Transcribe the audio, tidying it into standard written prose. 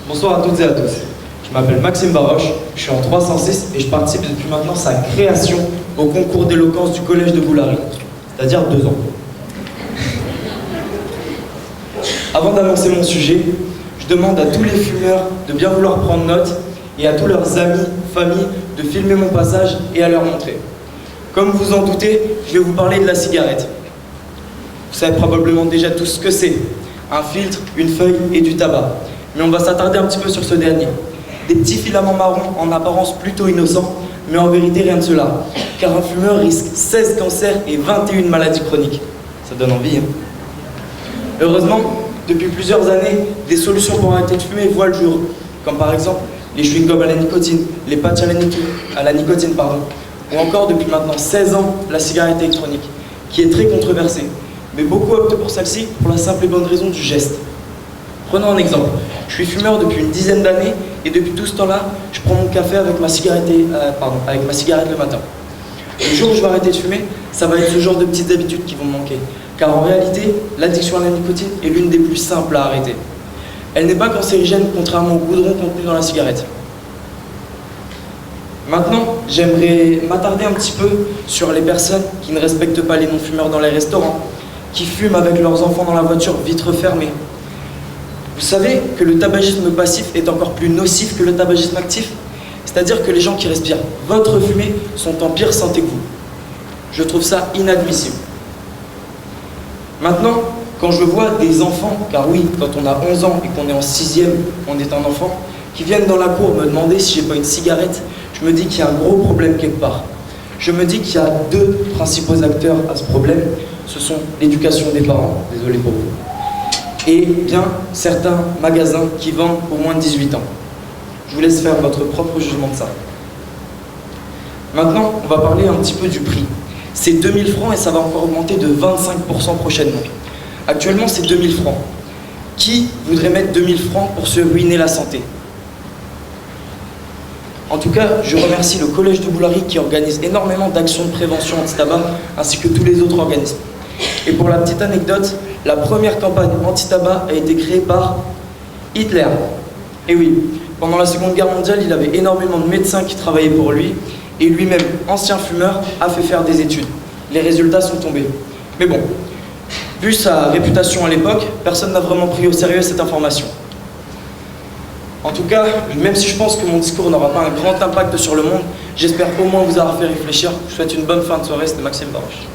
Bonsoir à toutes et à tous. Je m'appelle Maxime Baroche, je suis en 306 et je participe depuis maintenant sa création au concours d'éloquence du collège de Boulary, c'est-à-dire 2 ans. Avant d'annoncer mon sujet, je demande à tous les fumeurs de bien vouloir prendre note et à tous leurs amis, familles, de filmer mon passage et à leur montrer. Comme vous en doutez, je vais vous parler de la cigarette. Vous savez probablement déjà tous ce que c'est. Un filtre, une feuille et du tabac. Mais on va s'attarder un petit peu sur ce dernier. Des petits filaments marrons en apparence plutôt innocents, mais en vérité rien de cela. Car un fumeur risque 16 cancers et 21 maladies chroniques. Ça donne envie, hein? Heureusement, depuis plusieurs années, des solutions pour arrêter de fumer voient le jour. Comme par exemple les chewing-gums à la nicotine, les patchs à la nicotine, ou encore depuis maintenant 16 ans, la cigarette électronique, qui est très controversée. Mais beaucoup optent pour celle-ci pour la simple et bonne raison du geste. Prenons un exemple. Je suis fumeur depuis une dizaine d'années et depuis tout ce temps-là, je prends mon café avec ma cigarette le matin. Le jour où je vais arrêter de fumer, ça va être ce genre de petites habitudes qui vont me manquer. Car en réalité, l'addiction à la nicotine est l'une des plus simples à arrêter. Elle n'est pas cancérigène contrairement au goudron contenu dans la cigarette. Maintenant, j'aimerais m'attarder un petit peu sur les personnes qui ne respectent pas les non-fumeurs dans les restaurants, qui fument avec leurs enfants dans la voiture, vitres fermées. Vous savez que le tabagisme passif est encore plus nocif que le tabagisme actif? C'est-à-dire que les gens qui respirent votre fumée sont en pire santé que vous. Je trouve ça inadmissible. Maintenant, quand je vois des enfants, car oui, quand on a 11 ans et qu'on est en 6e, on est un enfant, qui viennent dans la cour me demander si j'ai pas une cigarette, je me dis qu'il y a un gros problème quelque part. Je me dis qu'il y a 2 principaux acteurs à ce problème. Ce sont l'éducation des parents, désolé pour vous, et bien certains magasins qui vendent au moins de 18 ans. Je vous laisse faire votre propre jugement de ça. Maintenant, on va parler un petit peu du prix. C'est 2000 francs et ça va encore augmenter de 25% prochainement. Actuellement, c'est 2000 francs. Qui voudrait mettre 2000 francs pour se ruiner la santé? En tout cas, je remercie le collège de Boulary qui organise énormément d'actions de prévention anti-tabac, ainsi que tous les autres organismes. Et pour la petite anecdote, la première campagne anti-tabac a été créée par Hitler. Et oui, pendant la Seconde Guerre mondiale, il avait énormément de médecins qui travaillaient pour lui, et lui-même, ancien fumeur, a fait faire des études. Les résultats sont tombés. Mais bon, vu sa réputation à l'époque, personne n'a vraiment pris au sérieux cette information. En tout cas, même si je pense que mon discours n'aura pas un grand impact sur le monde, j'espère au moins vous avoir fait réfléchir. Je vous souhaite une bonne fin de soirée, c'était Maxime Baroche.